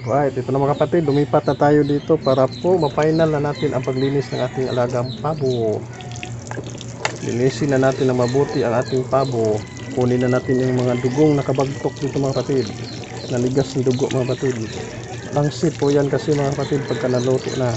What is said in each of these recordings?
Right, ito na mga kapatid, lumipat na tayo dito para po ma-final na natin ang paglinis ng ating alagang pabo. Linisin na natin na mabuti ang ating pabo. Kunin na natin yung mga dugong nakabagtok dito mga kapatid. Naligas ng dugo mga kapatid. Langsit po yan kasi mga kapatid pagka naluto na.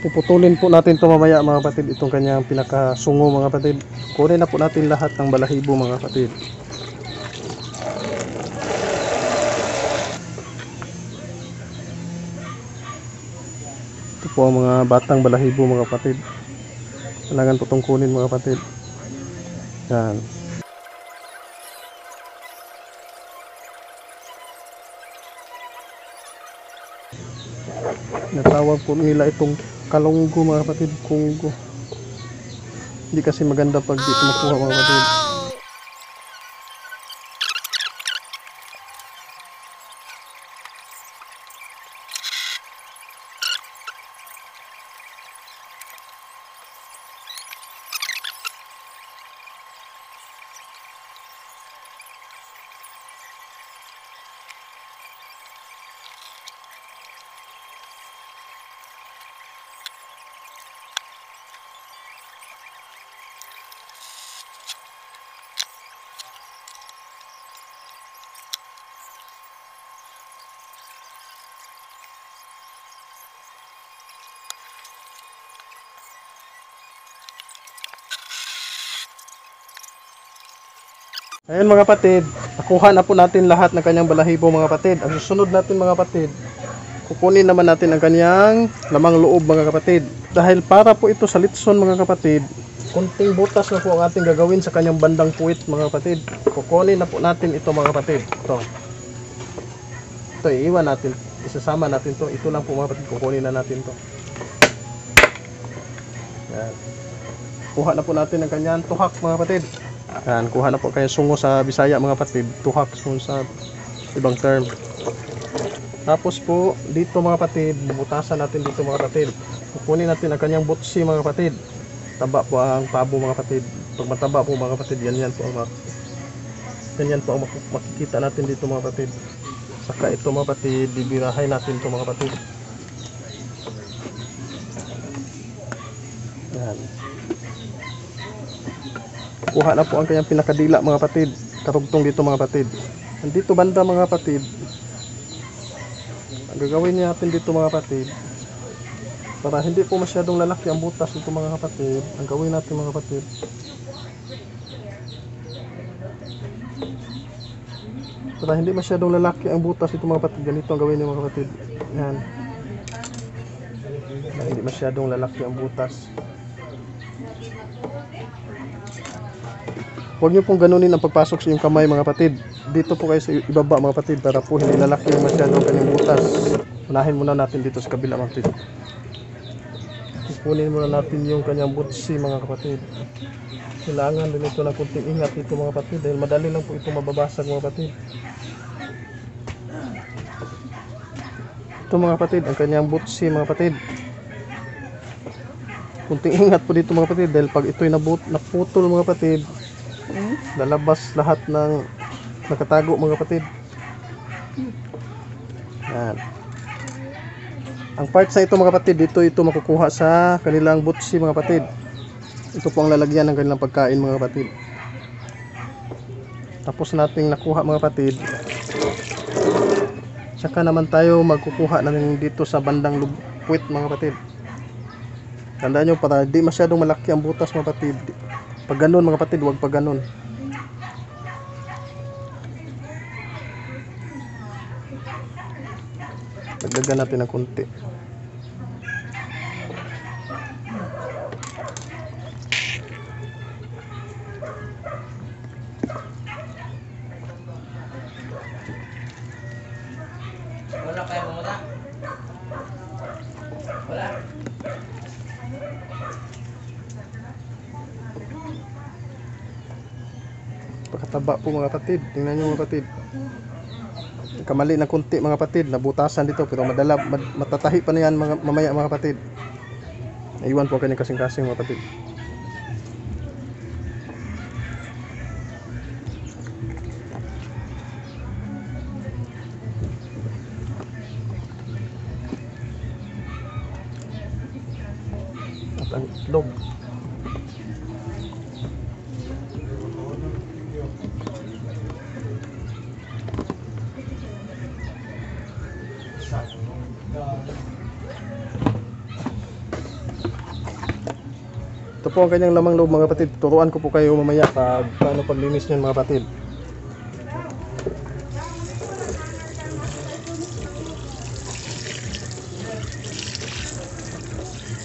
Puputulin po natin ito mamaya mga kapatid, itong kanyang pinakasungo mga kapatid. Kunin na po natin lahat ng balahibo mga kapatid. Ito po ang mga batang balahibo mga kapatid. Kailangan po itong kunin mga kapatid. Yan. Natawag po nila itong kalunggo mga kapatid, kunggo. Hindi kasi maganda pag di makuha mga kapatid. Ayan mga kapatid, nakuha na po natin lahat ng kanyang balahibo mga kapatid. Ang susunod natin mga kapatid, kukunin naman natin ang kanyang lamang loob mga kapatid. Dahil para po ito sa litson mga kapatid, kunting butas na po ang ating gagawin sa kanyang bandang puwit mga kapatid. Kukunin na po natin ito mga kapatid. Ito iiwan natin, isasama natin to. Ito lang po mga kapatid, kukunin na natin to. Yan. Kuha na po natin ang kanyang tuhak mga kapatid. Yan, kuha na po kayo sungo sa Bisaya mga kapatid, tuhak sa ibang term. Tapos po dito mga kapatid, bubutasan natin dito mga kapatid. Kukunin natin ang kanyang butsi mga kapatid. Taba po ang pabo mga kapatid. Pag mataba po mga kapatid, yan po ang makikita natin dito mga kapatid. Saka ito mga kapatid, bibirahay natin ito mga kapatid. Yan. Kuha na po ang kanyang pinakadila mga kapatid. Karugtong dito mga kapatid. Nandito banda mga kapatid. Ang gagawin natin dito mga kapatid, para hindi po masyadong lalaki ang butas dito mga kapatid, ang gawin natin mga kapatid, para hindi masyadong lalaki ang butas dito mga kapatid, ganito ang gawin niyo mga kapatid. Yan. Para hindi masyadong lalaki ang butas. Huwag niyo pong ganunin ang pagpasok sa inyong kamay mga kapatid. Dito po kayo sa ibaba mga kapatid para po hindi lalaki yung masyadong kanyang butas. Unahin muna natin dito sa kabila mga kapatid. Kunin muna natin yung kanyang butsi mga kapatid. Kailangan din ito ng kunting ingat dito mga kapatid dahil madali lang po ito mababasag mga kapatid. Ito mga kapatid, ang kanyang butsi mga kapatid. Kunting ingat po dito mga kapatid dahil pag ito'y naputol mga kapatid, lalabas lahat ng nakatago mga kapatid. Yan. Ang parts na ito mga kapatid, ito makukuha sa kanilang butsi mga kapatid. Ito po ang lalagyan ng kanilang pagkain mga kapatid. Tapos nating nakuha mga kapatid, saka naman tayo magkukuha ng dito sa bandang puwit mga kapatid. Tandaan nyo para di masyadong malaki ang butas mga kapatid. Pag ganun mga kapatid, huwag pag ganun. Dagdagan natin ng konti. Wala kayo pumunta? Wala. Pagkataba po mga kapatid, tingnan nyo mga kapatid. Kamali na kunti mga kapatid, nabutasan dito pero matatahi pa na yan mamaya mga kapatid. Naiwan po kanyang kasing-kasing mga kapatid. at ang itlog. Ito po ang kanyang lamang loob mga kapatid. Turuan ko po kayo mamaya paano paglinis niyan mga kapatid.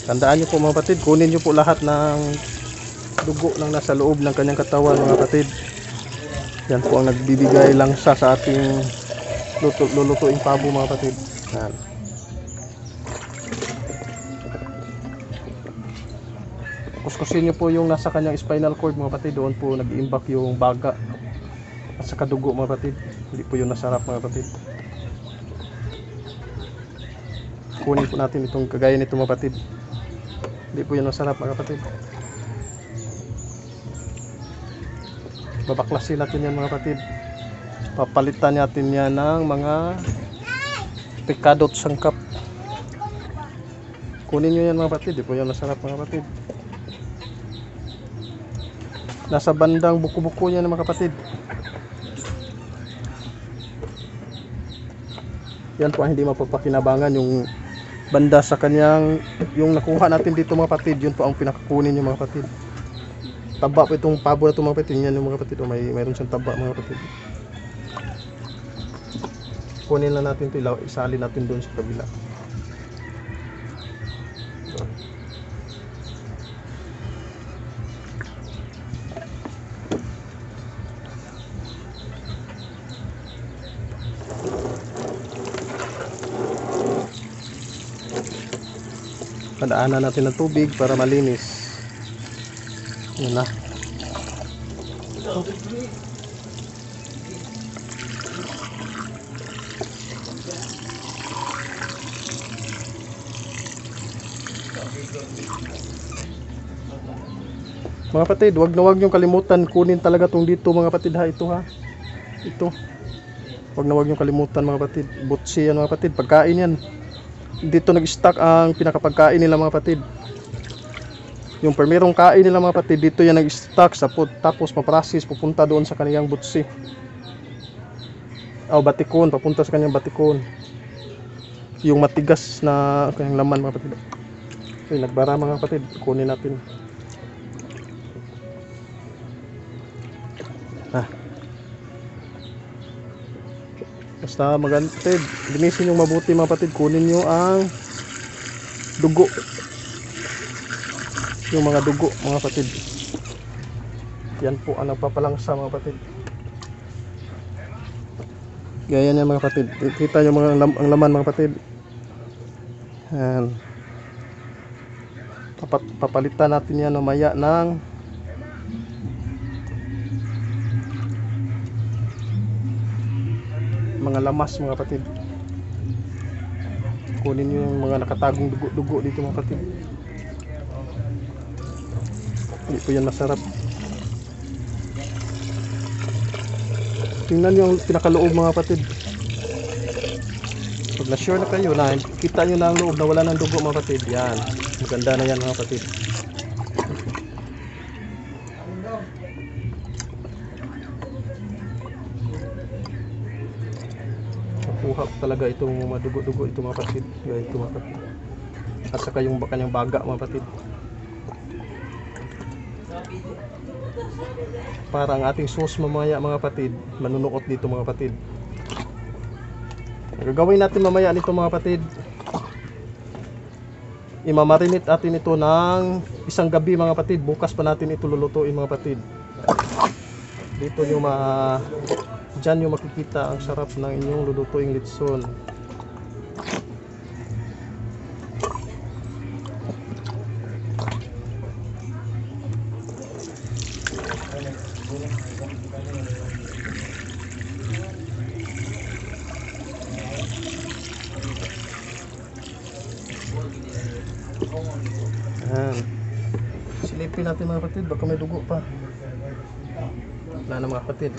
Tandaan nyo po mga kapatid, kunin nyo po lahat ng dugo ng nasa loob ng kanyang katawan mga kapatid. Yan po ang nagbibigay langsa sa ating lulutuing pabo mga kapatid. Yan. Kuskusin nyo po yung nasa kanyang spinal cord mga kapatid. Doon po nag-iimbak yung baga at saka dugo mga kapatid. Hindi po yun nasarap mga kapatid. Kunin po natin itong kagaya nito mga kapatid. Hindi po yun masarap mga kapatid. Babaklasin natin yan mga kapatid. Papalitan natin yan ng mga pikadot sangkap. Kunin nyo yan mga kapatid. Hindi po yun masarap mga kapatid. Nasa bandang buko-buko niya mga kapatid. Yan po ang hindi mapapakinabangan, yung banda sa kanyang, yung nakuha natin dito mga kapatid, yun po ang pinakakunin nyo mga kapatid. Taba po itong pabo na ito mga kapatid. Yan yung mga kapatid, mayroon siyang taba mga kapatid. Kunin lang natin ito, isalin natin doon sa kabila. Padaanan natin ng tubig para malinis. Yan na. Mga kapatid, wag na wag niyong kalimutan kunin talaga tong dito mga kapatid ha. Ito ha. Ito. Wag na wag niyong kalimutan mga kapatid. Butsi yan mga kapatid. Pagkain yan. Dito nag-stock ang pinakapagkain nila mga kapatid. Yung primerong kain nila mga kapatid, dito yan nag-stock sa food. Tapos maprocess, pupunta doon sa kaniyang butsi. O batikon, papunta sa kaniyang batikon. Yung matigas na kanyang laman mga kapatid. Okay, nagbara mga kapatid. Kunin natin. Basta magantid, linisin yung mabuti mga kapatid. Kunin nyo ang dugo, yung mga dugo mga kapatid. Yan po ang nagpapalangsa mga kapatid. Gaya niyan mga kapatid. Kita nyo ang laman mga kapatid. Yan. Papalitan natin yan mamaya ng mga lamas mga kapatid. Kunin nyo yung mga nakatagong dugo dito mga kapatid. Hindi po yan masarap. Tingnan nyo ang pinakaloob mga kapatid. Pag na sure na kayo na kita nyo na ang loob na wala ng dugo mga kapatid, yan, maganda na yan mga kapatid. Kuha talaga itong mga dugo-dugo ito mga kapatid. Gaya ito mga kapatid. At saka yung kanyang baga mga kapatid. Para ang ating sauce mamaya mga kapatid, manunuot dito mga kapatid. Gagawin natin mamaya nito mga kapatid. Imamarinate natin ito ng isang gabi mga kapatid. Bukas pa natin ito lulutuin mga kapatid. Dito yung dyan yung makikita ang sarap ng inyong lulutuing litson. Ayan. Silipin natin mga kapatid, baka may dugo pa. Wala na mga kapatid.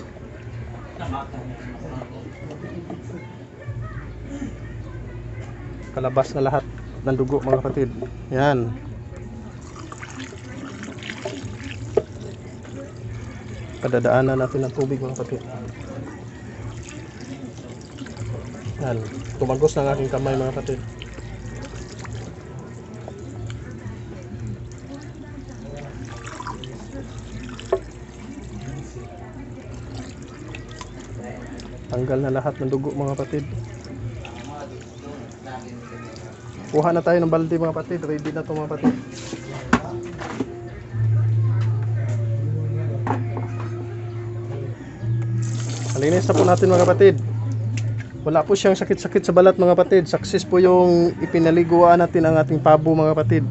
Kalabas na lahat ng dugo mga kapatid. Yan. Padadaanan natin ng tubig mga kapatid. Yan, tumagos ng aking kamay mga kapatid. Tanggal na lahat ng dugo mga kapatid. Kuha na tayo ng balde mga kapatid. Ready na ito mga kapatid. Malinis na po natin mga kapatid. Wala po siyang sakit-sakit sa balat mga kapatid. Success po yung ipinaliguan natin ang ating pabo mga kapatid.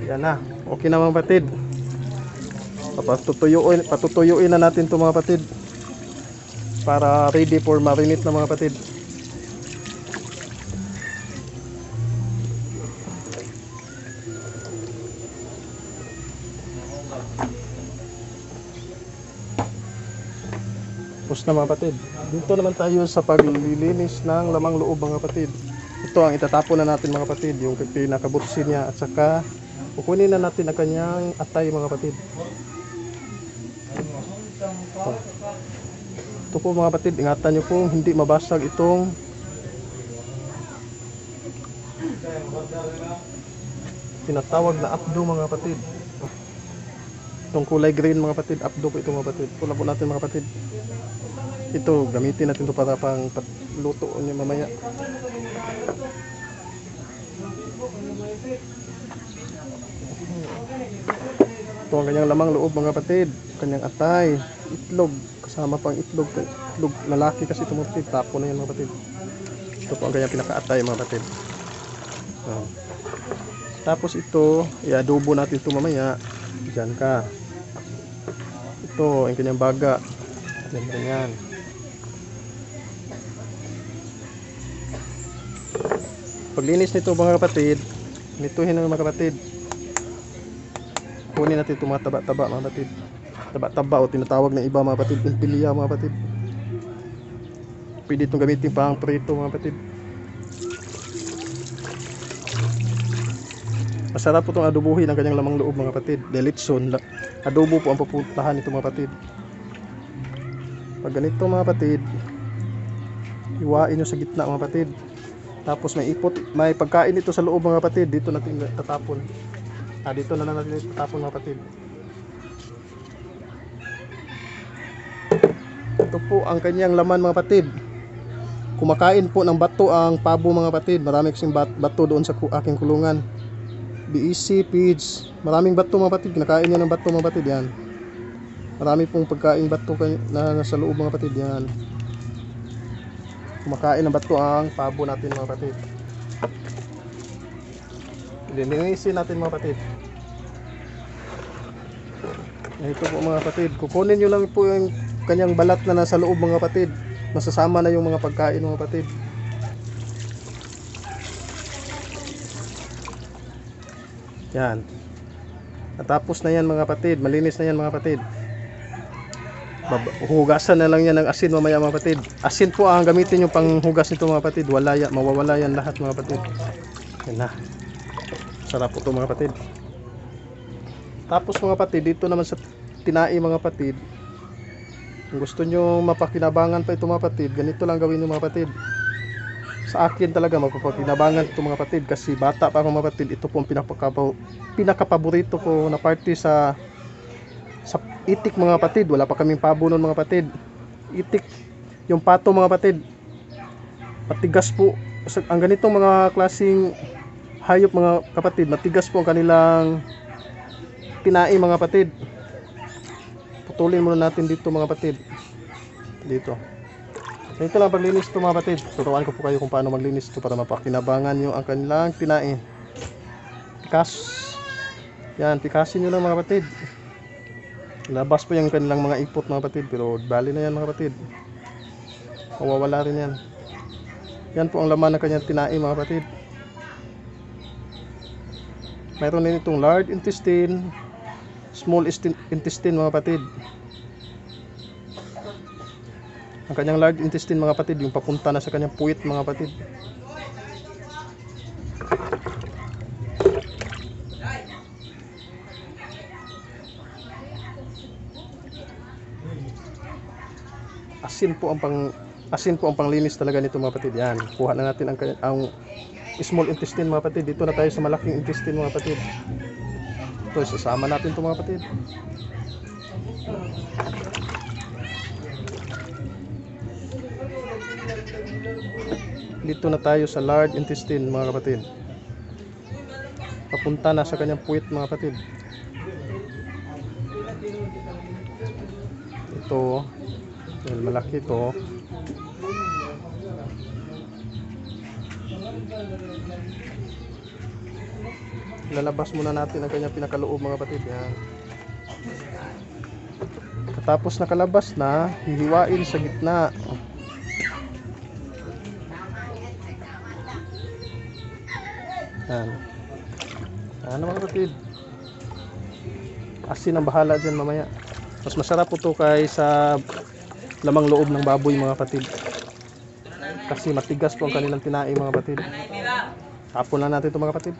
Yan na. Okay na mga kapatid. Patutuyuin na natin ito mga kapatid. Para ready for marinate na mga kapatid. Tapos na mga kapatid. Dito naman tayo sa paglilinis ng lamang loob mga kapatid. Ito ang itatapon na natin mga kapatid. Yung pinakabutsin niya at saka kukunin na natin ang kanyang atay mga kapatid. Ito po mga kapatid, ingatan nyo po hindi mabasag itong tinatawag na apdo mga kapatid. Itong kulay green mga kapatid, apdo po ito mga kapatid. Pula po natin mga kapatid. Ito, gamitin natin ito para pang luto niya mamaya. Ito ang kanyang lamang loob mga kapatid. Kanyang atay, itlog, kasama pang itlog lalaki kasi ito mga kapatid. Tapo na yan mga kapatid. Ito po ang kanyang pinaka-atay mga kapatid. Tapos ito, i-adobo natin ito mamaya. Diyan ka. Ito ang kanyang baga. Ganyan. Paglinis nito mga kapatid, nituhin na mga kapatid. Kunin natin itong mga taba-taba mga kapatid. Taba-taba o tinatawag ng iba mga kapatid, impilya mga kapatid. Pwede itong gamitin pang prito mga kapatid. Masarap po itong adobuhin ang kanyang lamang loob mga kapatid. Delitson, adobo po ang pupuntahan ito mga kapatid. Pag ganito mga kapatid, iwain nyo sa gitna mga kapatid. Tapos may pagkain ito sa loob mga kapatid. Dito natin tatapon. Dito na natin tatapon mga kapatid. Ito po ang kanyang laman mga kapatid. Kumakain po ng bato ang pabo mga kapatid. Marami kasing bato doon sa aking kulungan. BEC, pigs. Maraming bato mga kapatid. Kinakain niya ng bato mga kapatid. Yan. Marami pong pagkain bato na nasa loob mga kapatid. Yan. Kumakain ng bato ang pabo natin mga kapatid. Linisin natin mga kapatid. Ito po mga kapatid. Kukunin nyo lang po yung kanyang balat na nasa loob mga kapatid. Masasama na yung mga pagkain mga kapatid. Yan. Natapos na yan mga kapatid. Malinis na yan mga kapatid. Hugasan na lang yan ng asin mamaya mga kapatid. Asin po ang gamitin nyo pang hugas nito mga kapatid. Mawawala yan lahat mga kapatid. Yan na. Sarap po ito mga kapatid. Tapos mga kapatid, dito naman sa tinai mga kapatid, kung gusto nyo mapakinabangan pa ito mga kapatid, ganito lang gawin nyo mga kapatid. Sa akin talaga mapapakinabangan ito mga kapatid. Kasi bata pa ako mga kapatid. Ito po ang pinakapaborito ko na party sa itik mga kapatid. Wala pa kaming pabo nun mga kapatid. Itik, yung pato mga kapatid, matigas po. Ang ganitong mga klaseng hayop mga kapatid, matigas po ang kanilang tinai mga kapatid. Putulin muna natin dito mga kapatid. Dito. Ito lang paglinis ito mga kapatid. Turuan ko po kayo kung paano maglinis ito para mapakinabangan nyo ang kanilang tinai. Yan, pikasin nyo lang mga kapatid. Labas po yung kanilang mga ipot mga kapatid. Pero bali na yan mga kapatid. Mawawala rin yan. Yan po ang laman ng kanyang tinai mga kapatid. Mayroon din itong large intestine, small intestine mga kapatid. Ang kanyang large intestine mga kapatid, yung papunta na sa kanyang puwit mga kapatid. asin po ang panglinis talaga nito mga kapatid. Yan, kuha na natin ang small intestine mga kapatid. Dito na tayo sa malaking intestine mga kapatid. Ito, isasama natin ito mga kapatid. Dito na tayo sa large intestine mga kapatid. Papunta na sa kanyang puwit mga kapatid. Ito, dahil malaki ito. Lalabas muna natin ang kanyang pinakaloob mga kapatid. Yan. Tapos nakalabas na, hihiwain sa gitna. Yan. Ano mga kapatid? Asin ang bahala dyan mamaya. Mas masarap po ito kaysa lamang loob ng baboy mga kapatid. Kasi matigas po ang kanilang tinae mga kapatid. Tapon lang natin ito mga kapatid.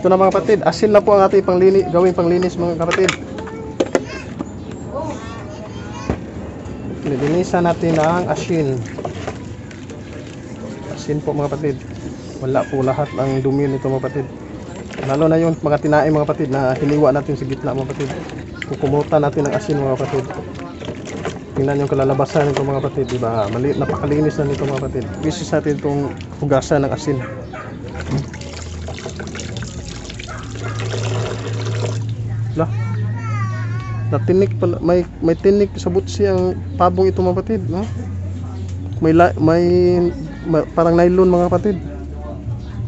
Ito na mga kapatid, asin na po ang ating gawing panglinis mga kapatid. Nilinisan natin ang asin. Asin po mga kapatid. Wala po lahat ang dumi nito mga kapatid. Lalo na yung mga tinae mga kapatid na hiniwa natin sa gitna mga kapatid. Kukumutan natin ang asin mga kapatid. Tingnan yung kalalabasan nito mga kapatid, diba? Napakalinis na nito mga kapatid. Bisis natin itong hugasan ng asin. Lah, natinik pala, may tinik sa butsi ang pabong ito mga kapatid, no? May parang nylon mga kapatid.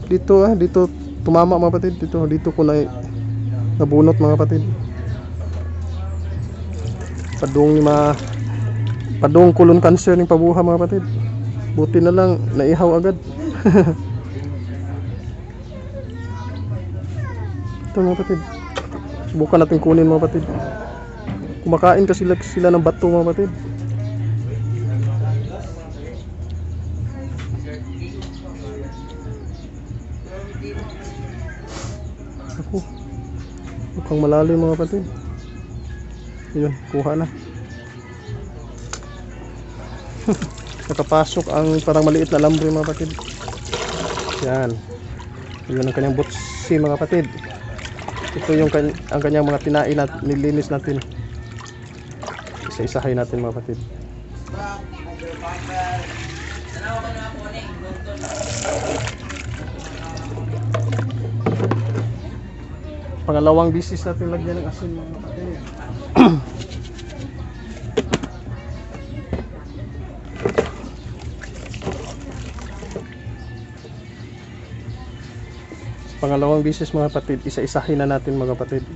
Dito dito tumama mga kapatid, dito ko na nabunot mga kapatid. Padung kulon cancer ng pabuha mga kapatid. Buti na lang naihaw agad. Ito mga kapatid. Subukan natin kunin mga kapatid. Kumakain kasi sila ng bato mga kapatid. Mukhang malalim mga kapatid. Ayun, kuha na. Nakapasok ang parang maliit na lambre mga kapatid. Yan. Yun ang kanyang butsi mga kapatid. Ito yung ang kanyang mga tinae na nilinis natin. Isa-isahay natin mga kapatid. Pangalawang bisis natin lagyan ng asin mga kapatid. Pangalawang bisis mga kapatid, isa-isahin na natin mga kapatid.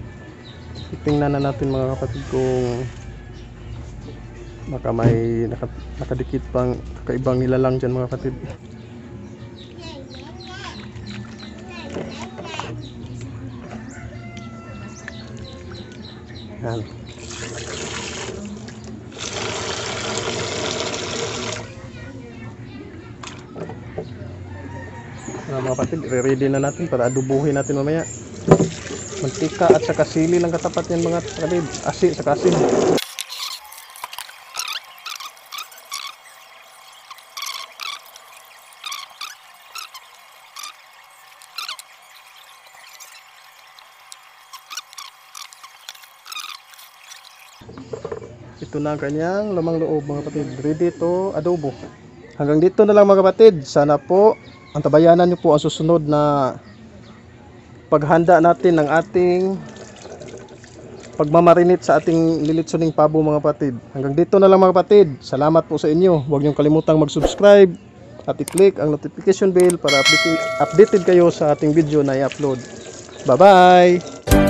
Titingnan na natin mga kapatid kung baka may nakadikit pang kakaibang nilalang dyan mga kapatid. Yan. Mga kapatid, ready na natin para adubuhin natin mamaya. Mantika at saka sili lang katapat yan mga kapatid. Asin saka asin. Ito na ang kanyang lamang loob mga kapatid. Ready to adobo. Hanggang dito na lang mga kapatid. Sana po antabayanan nyo po ang susunod na paghanda natin ng ating pagmamarinate sa ating lilitsuning pabo mga kapatid. Hanggang dito na lang mga kapatid. Salamat po sa inyo. Huwag nyo kalimutang mag-subscribe at i-click ang notification bell para updated kayo sa ating video na i-upload. Bye bye!